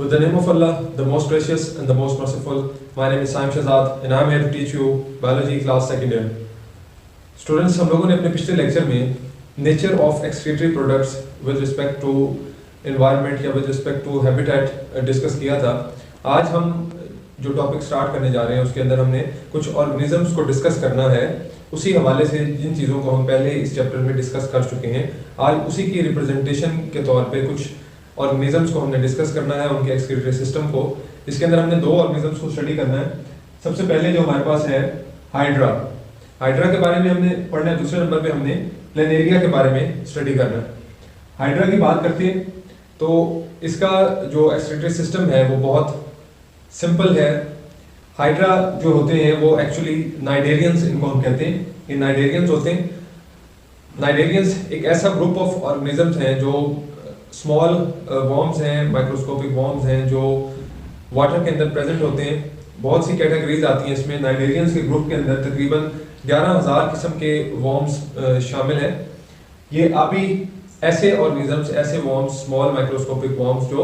With the name of Allah, the most gracious and the most merciful, my name is Saim Shahzad and I am here to teach you biology class second year. Students, हम लोगों ने अपने पिछले lecture में nature of excretory products with respect to environment या with respect to habitat discuss किया था। आज हम जो टॉपिक स्टार्ट करने जा रहे हैं उसके अंदर हमने कुछ ऑर्गेनिजम्स को डिस्कस करना है, उसी हवाले से जिन चीज़ों को हम पहले इस चैप्टर में डिस्कस कर चुके हैं। आज उसी की रिप्रेजेंटेशन के तौर पे कुछ ऑर्गेनिजम्स को हमने डिस्कस करना है, उनके एक्सक्रीटरी सिस्टम को। इसके अंदर हमने दो ऑर्गेनिजम्स को स्टडी करना है। सबसे पहले जो हमारे पास है हाइड्रा। हाइड्रा के बारे में हमने पढ़ना है। दूसरे नंबर पे हमने प्लेनेरिया के बारे में स्टडी करना है। हाइड्रा की बात करते हैं तो इसका जो एक्सक्रीटरी सिस्टम है वो बहुत सिंपल है। हाइड्रा जो होते हैं वो एक्चुअली नाइडेरियंस इनको हम कहते हैं। ये नाइडेरियंस होते हैं। नाइडेरियंस एक ऐसा ग्रुप ऑफ ऑर्गेनिजम्स हैं जो स्मॉल वॉर्म्स हैं, माइक्रोस्कोपिक वॉर्म्स हैं जो वाटर के अंदर प्रेजेंट होते हैं। बहुत सी कैटेगरीज आती हैं इसमें। नाइडेरियंस के ग्रुप के अंदर तकरीबन 11,000 किस्म के वॉर्म्स शामिल हैं। ये अभी ऐसे ऑर्गेनिजम्स, ऐसे वॉर्म्स, स्मॉल माइक्रोस्कोपिक वॉर्म्स जो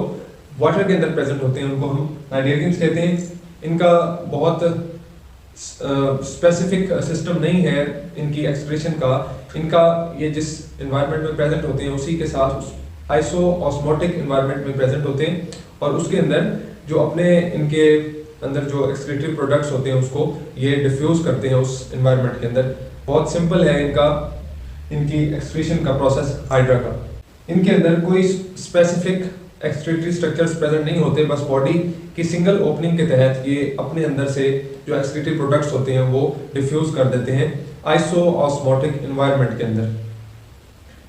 वाटर के अंदर प्रेजेंट होते हैं उनको हम नाइडेरियंस कहते हैं। इनका बहुत स्पेसिफिक सिस्टम नहीं है इनकी एक्सक्रीशन का। इनका ये जिस एनवायरनमेंट में प्रेजेंट होते हैं उसी के साथ आइसो ऑस्मोटिक एनवायरनमेंट में प्रेजेंट होते हैं और उसके अंदर जो अपने इनके अंदर जो एक्सक्रीटरी प्रोडक्ट्स होते हैं उसको ये डिफ्यूज करते हैं उस एनवायरनमेंट के अंदर। बहुत सिंपल है इनकी एक्सक्रीशन का प्रोसेस हाइड्रा का। इनके अंदर कोई स्पेसिफिक एक्सक्रीटरी स्ट्रक्चर्स प्रेजेंट नहीं होते, बस बॉडी की सिंगल ओपनिंग के तहत ये अपने अंदर से जो एक्सक्रीटरी प्रोडक्ट्स होते हैं वो डिफ्यूज कर देते हैं आइसो ऑस्मोटिक एनवायरनमेंट के अंदर।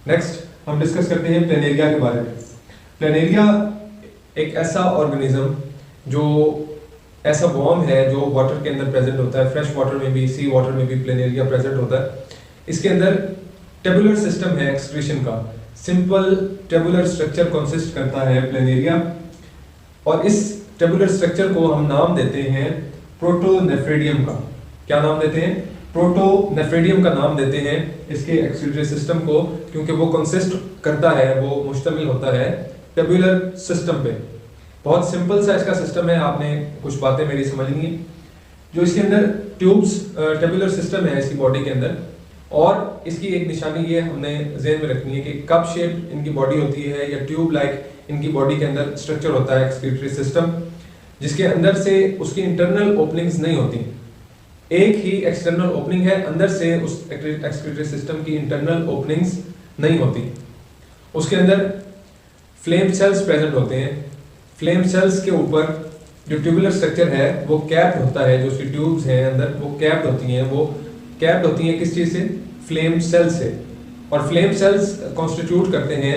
नेक्स्ट हम डिस्कस करते हैं प्लेनेरिया के बारे में। प्लेनेरिया एक ऐसा ऑर्गेनिज्म जो ऐसा वॉर्म है जो वाटर के अंदर प्रेजेंट होता है। फ्रेश वाटर में भी, सी वाटर में भी प्लेनेरिया प्रेजेंट होता है। इसके अंदर टेबुलर सिस्टम है एक्सक्रीशन का। सिंपल टेबुलर स्ट्रक्चर कंसिस्ट करता है प्लेनेरिया और इस टेबुलर स्ट्रक्चर को हम नाम देते हैं प्रोटोनेफ्रिडियम का। क्या नाम देते हैं? प्रोटोनेफ्रिडियम का नाम देते हैं इसके एक्सक्रीटरी सिस्टम को, क्योंकि वो कंसिस्ट करता है, वो मुश्तमिल होता है टेबुलर सिस्टम पे। बहुत सिंपल सा इसका सिस्टम है, आपने कुछ बातें मेरी समझनी है। जो इसके अंदर ट्यूब्स टेबुलर सिस्टम है इसकी बॉडी के अंदर, और इसकी एक निशानी ये हमने ज़हन में रखनी है कि कप शेप इनकी बॉडी होती है या ट्यूब लाइक इनकी बॉडी के अंदर स्ट्रक्चर होता है एक्सक्रीटरी सिस्टम, जिसके अंदर से उसकी इंटरनल ओपनिंग्स नहीं होती। एक ही एक्सटर्नल ओपनिंग है, अंदर से उस एक्सक्रीटरी सिस्टम की इंटरनल ओपनिंग्स नहीं होती। उसके अंदर फ्लेम सेल्स प्रेजेंट होते हैं। फ्लेम सेल्स के ऊपर जो ट्यूबुलर स्ट्रक्चर है वो कैप्ड होता है। जो उसकी ट्यूब्स हैं अंदर वो कैप्ड होती हैं। वो कैप्ड होती हैं किस चीज़ से? फ्लेम सेल से। और फ्लेम सेल्स कॉन्स्टिट्यूट करते हैं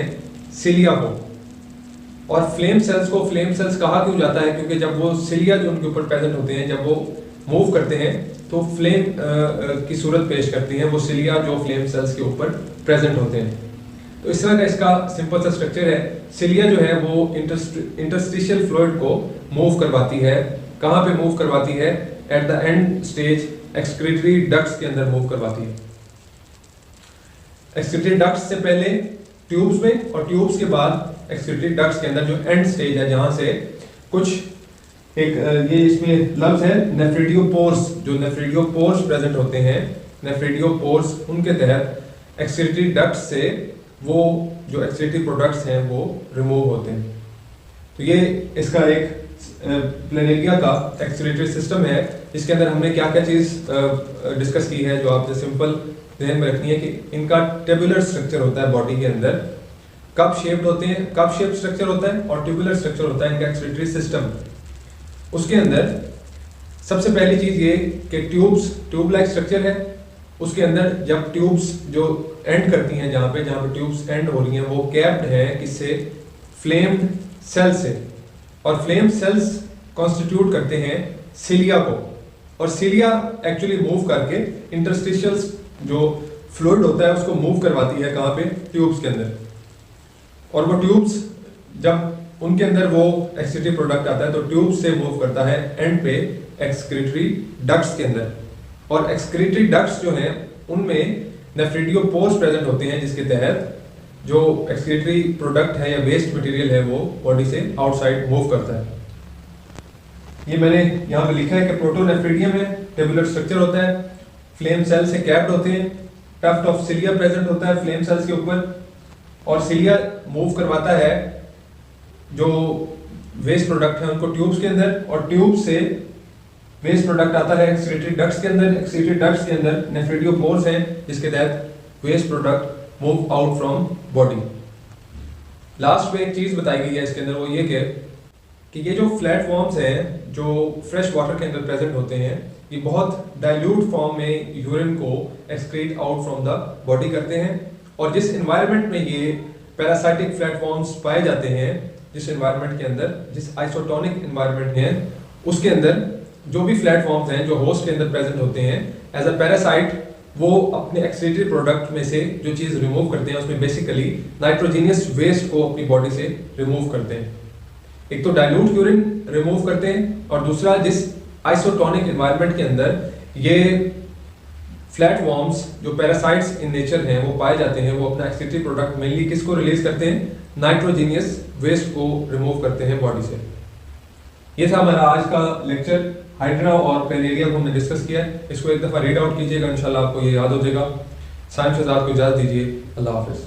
सिलिया को। और फ्लेम सेल्स कहा क्यों जाता है? क्योंकि जब वो सिलिया जो उनके ऊपर प्रेजेंट होते हैं, जब वो मूव करते हैं तो फ्लेम की सूरत पेश करती हैं वो सिलिया जो फ्लेम सेल्स के ऊपर प्रेजेंट होते हैं। तो इस तरह का इसका सिंपल सा स्ट्रक्चर है। सिलिया जो है वो इंटरस्टिशियल फ्लूइड को मूव करवाती है। कहाँ पे मूव करवाती है? At the end stage excretory ducts के अंदर मूव करवाती है। एक्सक्रीटरी डक्ट्स से पहले ट्यूब्स में और ट्यूब्स के बाद एक्सक्रीटरी डक्ट्स के अंदर जो एंड स्टेज है जहाँ से कुछ एक ये इसमें लफ्ज है नेफ्रिडियोपोर्स। जो नेफ्रिडियोपोर्स प्रेजेंट होते हैं, नेफ्रिडियोपोर्स, उनके तहत एक्सक्रीटरी डक्ट्स से वो जो एक्सक्रीटरी प्रोडक्ट्स हैं वो रिमूव होते हैं। तो ये इसका एक प्लेनेरिया का एक्सक्रीटरी सिस्टम है, जिसके अंदर हमने क्या क्या चीज़ डिस्कस की है जो आपसे सिंपल ध्यान में रखनी है कि इनका टेबुलर स्ट्रक्चर होता है बॉडी के अंदर, कप शेप्ड होते हैं, कप शेप स्ट्रक्चर होता है और ट्यूबुलर स्ट्रक्चर होता है इनका एक्सक्रीटरी सिस्टम। उसके अंदर सबसे पहली चीज़ ये कि ट्यूब लाइक स्ट्रक्चर है। उसके अंदर जब ट्यूब्स जो एंड करती हैं, जहाँ पे ट्यूब्स एंड हो रही हैं, वो कैप्ड है किससे? फ्लेम्ड सेल से। और फ्लेम सेल्स कॉन्स्टिट्यूट करते हैं सिलिया को, और सिलिया एक्चुअली मूव करके इंटरस्टिशियल जो फ्लूइड होता है उसको मूव करवाती है। कहाँ पे? ट्यूब्स के अंदर। और वो ट्यूब्स जब उनके अंदर वो एक्सक्रीटरी प्रोडक्ट आता है तो ट्यूब से मूव करता है एंड पे एक्सक्रीटरी डक्ट्स के अंदर। और एक्सक्रीटरी डक्ट्स जो हैं उनमें नेफ्रिडियोपोर्स प्रेजेंट होते हैं, जिसके तहत जो एक्सक्रीटरी प्रोडक्ट है या वेस्ट मटेरियल है वो बॉडी से आउटसाइड मूव करता है। ये मैंने यहाँ पे लिखा है कि प्रोटोनेफ्रिडियम में टेबुलर स्ट्रक्चर होता है, फ्लेम सेल से कैप्ड होते हैं, टफ्ट ऑफ सिलिया प्रेजेंट होता है फ्लेम सेल्स के ऊपर, और सिलिया मूव करवाता है जो वेस्ट प्रोडक्ट है उनको ट्यूब्स के अंदर, और ट्यूब से वेस्ट प्रोडक्ट आता है एक्सक्रीटरी डक्ट्स के अंदर। एक्सक्रीटरी डक्ट्स के अंदर नेफ्रिडियोपोर्स हैं जिसके तहत waste product move out from body. Last में एक चीज बताई गई है इसके अंदर, वो ये कि ये जो फ्लैट फॉर्म्स हैं जो फ्रेश वाटर के अंदर प्रेजेंट होते हैं, ये बहुत डाइल्यूट फॉर्म में यूरिन को excrete out from the body करते हैं। और जिस एनवायरनमेंट में ये पैरासाइटिक फ्लैट फॉर्म्स पाए जाते हैं, जिस एनवायरनमेंट के अंदर, जिस आइसोटोनिक एनवायरनमेंट है उसके अंदर जो भी फ्लैट फॉर्म्स हैं जो होस्ट के अंदर प्रेजेंट होते हैं, एज अ पैरासाइट वो अपने एक्सक्रीटरी प्रोडक्ट में से जो चीज़ रिमूव करते हैं उसमें बेसिकली नाइट्रोजीनियस वेस्ट को अपनी बॉडी से रिमूव करते हैं। एक तो डाइल्यूट यूरिन रिमूव करते हैं, और दूसरा जिस आइसोटोनिक एनवायरनमेंट के अंदर ये फ्लैट वॉर्म्स जो पैरासाइट्स इन नेचर हैं वो पाए जाते हैं, वो अपना एक्सक्रीटरी प्रोडक्ट मेनली किसको रिलीज करते हैं, नाइट्रोजीनियस वेस्ट को रिमूव करते हैं बॉडी से। ये था हमारा आज का लेक्चर, हाइड्रा और प्लेनेरिया को हमने डिस्कस किया है। इसको एक दफ़ा रीड आउट कीजिएगा, इंशाल्लाह आपको ये याद हो जाएगा। साइंस के साथ को इजाज़त दीजिए, अल्लाह हाफिज़।